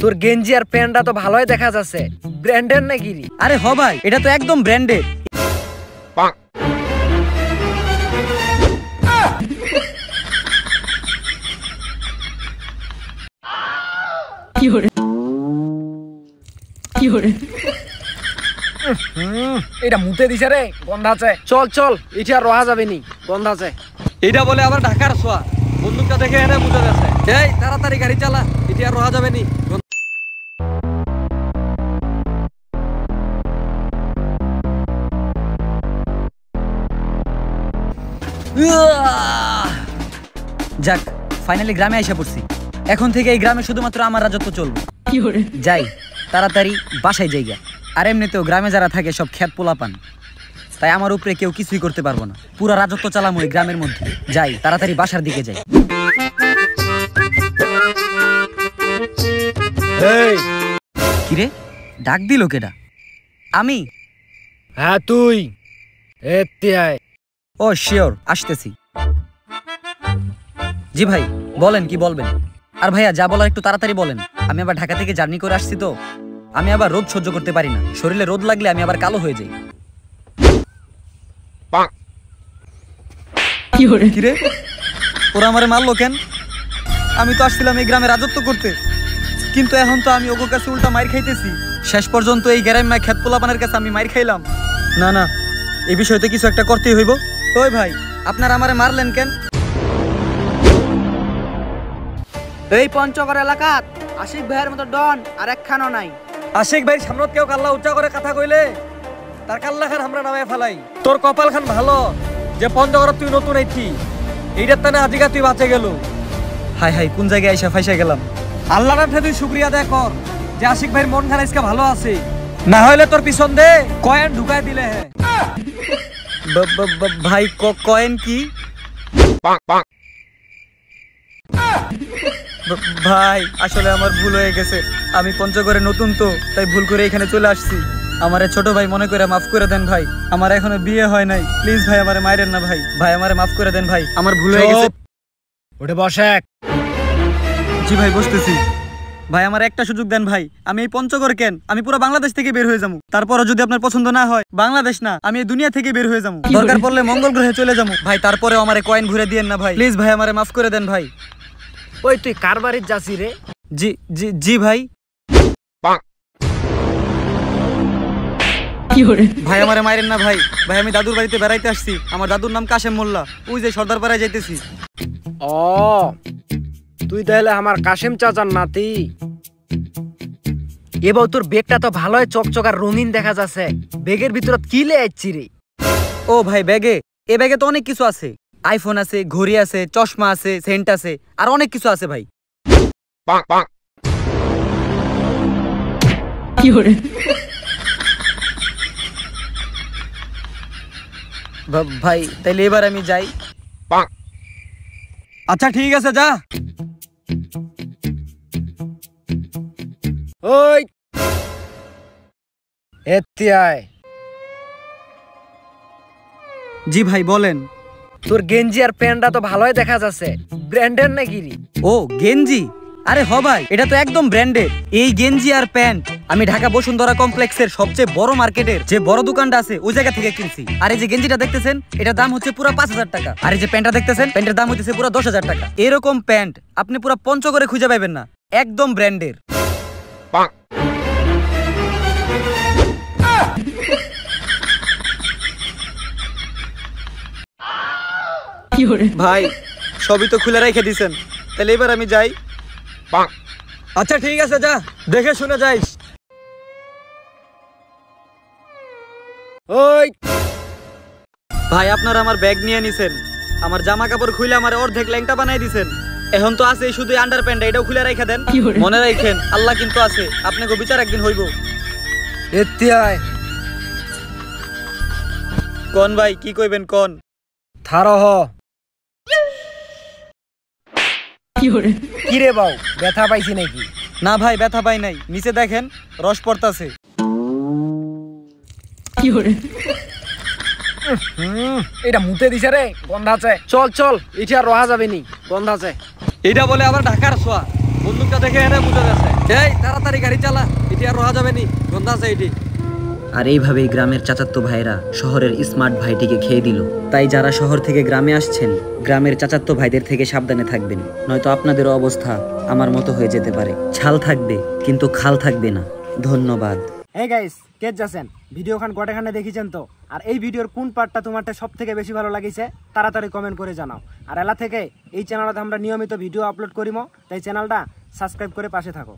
তোর গেঞ্জি আর প্যান্টটা তো ভালোই দেখা যাচ্ছে, ব্র্যান্ডের নাকি রে? আরে হ ভাই, এটা তো একদম ব্র্যান্ডেড। এটা মুতে দিছে রে, গন্ধ আছে। চল চল, এটা আর রহা যাবে নি, গন্ধ আছে। এটা বলে আবার ঢাকার ছোঁয়া, বন্দুকটা দেখে এনে বুঝে যাচ্ছে। এই তাড়াতাড়ি গাড়ি চালা, এটা আর রহা যাবে নি। যাক, ফাইনালি গ্রামে আইসা পড়ছি। এখন থেকে এই গ্রামে শুধুমাত্র আমার রাজত্ব চলবে। যাই তাড়াতাড়ি বাসায় যাইগা। আর এমনিতেও গ্রামে যারা থাকে সব খেত পোলা পান, তাই আমার উপরে কেউ কিছুই করতে পারবো না। পুরা রাজত্ব চালাম ওই গ্রামের মধ্যে। যাই তাড়াতাড়ি বাসার দিকে যাই। কিরে ডাক দিল কেডা? আমি? হ্যাঁ তুই। ও শিওর, আসতেছি। জি ভাই বলেন, কি বলবেন? আর ভাইয়া যা বলার একটু তাড়াতাড়ি বলেন। আমি আবার ঢাকা থেকে জার্নি করে আসছি তো, আমি আবার রোদ সহ্য করতে পারি না। শরীরে রোদ লাগলে আমি আবার কালো হয়ে যাই। কিরে ওরা আমারে মারলো কেন? আমি তো আসছিলাম এই গ্রামে রাজত্ব করতে, কিন্তু এখন তো আমি ওগোর কাছে উল্টা মাইর খাইতেছি। শেষ পর্যন্ত এই গ্রামে খেত পোলাপানের কাছে আমি মাইর খাইলাম। না না, এই বিষয়তে কিছু একটা করতেই হইব। ওই ভাই, আপনারা আমারে মারলেন কেন? এই পঞ্চগড় এলাকাত আশিক ভাইয়ের মতো ডন আর একখানও নাই। আশিক ভাই সামনত কেউ কাল্লা উচ্চা করে কথা কইলে তার কাল্লা খান আমরা নামে ফেলাই। তোর কপাল খান ভালো যে পঞ্চগড় তুই নতুন আইছি, এইটার তানে আজিকা তুই বাঁচে গেল। হাই হাই, কোন জায়গায় আইসা ফাইসা গেলাম। আল্লাহর কাছে তুই শুকরিয়া আদায় কর যে আশিক ভাইয়ের মন খান আজকে ভালো আছে, না হইলে তোর পিছন দে কয়েন ঢুকাই দিলে। ভাই কয়েন কি? ভাই আসলে আমার ভুল হয়ে গেছে, আমি পঞ্চগড়ে নতুন তো তাই ভুল করে এখানে চলে আসছি। আমারে ছোট ভাই মনে করে মাফ করে দেন ভাই, আমার এখনো বিয়ে হয় নাই। প্লিজ ভাই আমারে মাইরেন না ভাই, ভাই আমারে মাফ করে দেন ভাই, আমার ভুল হয়ে গেছে। ওঠে বসে। জি ভাই বসতেছি। ভাই আমার একটা সুযোগ দেন ভাই, আমি এই পঞ্চগড় কেন, আমি পুরো বাংলাদেশ থেকে বের হয়ে যাবো। তারপরও যদি আপনার পছন্দ না হয়, বাংলাদেশ না আমি এই দুনিয়া থেকে বের হয়ে যাবো, দরকার পড়লে মঙ্গল গ্রহে চলে যাবো ভাই। তারপরেও আমারে কয়েন ঘুরে দিয়েন না ভাই, প্লিজ ভাই আমারে মাফ করে দেন ভাই। ওই তুই কার বাড়ির যাচ্ছি রে? জি জি জি ভাই। ভাই আমারে মাইরেন না ভাই, ভাই আমি দাদুর বাড়িতে বেড়াইতে আসছি। আমার দাদুর নাম কাশেম মোল্লা, ওই যে সর্দার পাড়ায় যাইতেছি। ও তুই তাহলে আমার কাশেম চাচার নাতি। এবার তোর বেগটা তো ভালোই চকচক আর রঙিন দেখা যাচ্ছে, বেগের ভিতরত কি লে আইছি রে? ও ভাই ব্যাগে, এ ব্যাগে তো অনেক কিছু আছে। আইফোন আছে, ঘড়ি আছে, চশমা আছে, সেন্ট আছে, আর অনেক কিছু আছে ভাই। ভাই তাইলে এবার আমি যাই। আচ্ছা ঠিক আছে যা। ওই এতিয়ায়। জি ভাই বলেন। তোর গেঞ্জি আর প্যান্টটা তো ভালোই দেখা যাচ্ছে, ব্র্যান্ডের নাকি রে? ও গেঞ্জি, আরে হ ভাই এটা তো একদম ব্র্যান্ডেড। এই গেঞ্জি আর প্যান্ট আমি ঢাকা বসুন্ধরা কমপ্লেক্সের সবচেয়ে বড় মার্কেটের যে বড় দোকানটা আছে ওই জায়গা থেকে কিনছি। আর এই যে গেঞ্জিটা দেখতেছেন এটার দাম হচ্ছে পুরো 5,000 টাকা। আর এই যে প্যান্টটা দেখতেছেন প্যান্টের দাম হচ্ছে পুরো 10,000 টাকা। এরকম প্যান্ট আপনি পুরো পঞ্চগড়ে খুঁজে পাবেন না, একদম ব্র্যান্ডের। ভাই সবই তো খুলে রেখে দিছেন, তাহলে এবার আমি যাই। আচ্ছা ঠিক আছে যা, দেখে শুনে যাইস। ওই ভাই আপনারা আমার ব্যাগ নিয়ে নিছেন, আমার জামা কাপড় খুলে আমার অর্ধেক ল্যাংটা বানাই দিছেন। এখন তো আছে শুধু আন্ডার প্যান্ট, এটাও খুলে রেখে দেন। মনে রাখেন আল্লাহ কিন্তু আছে, আপনাকে বিচার একদিন হইব। এতিয়ায় কোন ভাই কি কইবেন কোন? থারহ। কি রে বাউ, ব্যথা পাইছি নাকি? না ভাই ব্যথা পাই নাই, নিচে দেখেন রস পড়তাছে। এটা মুতে দিছে রে, গন্ধ আছে। চল চল, এটা আর রহা যাবে নি, গন্ধ আছে। এটা বলে আবার ঢাকার ছোঁয়া, বন্দুকটা দেখে এনে বুঝে যাচ্ছে। এই তাড়াতাড়ি গাড়ি চালা, এটি আর রোয়া যাবে নি, গন্ধা আছে এটি। আর এইভাবেই গ্রামের চাচাতো ভাইরা শহরের স্মার্ট ভাইটিকে খেয়ে দিল। তাই যারা শহর থেকে গ্রামে আসছেন, গ্রামের চাচাতো ভাইদের থেকে সাবধানে থাকবেন, নয়তো আপনাদেরও অবস্থা আমার মতো হয়ে যেতে পারে। ছাল থাকবে কিন্তু খাল থাকবে না। ধন্যবাদ। এই গাইস, কে যাচ্ছেন ভিডিওখান গোটেখানে দেখিছেন তো? আর এই ভিডিওর কোন পার্টটা তোমারটা সব থেকে বেশি ভালো লাগিছে তাড়াতাড়ি কমেন্ট করে জানাও। আর এলা থেকে এই চ্যানেলতে আমরা নিয়মিত ভিডিও আপলোড করিম, তাই চ্যানেলটা সাবস্ক্রাইব করে পাশে থাকো।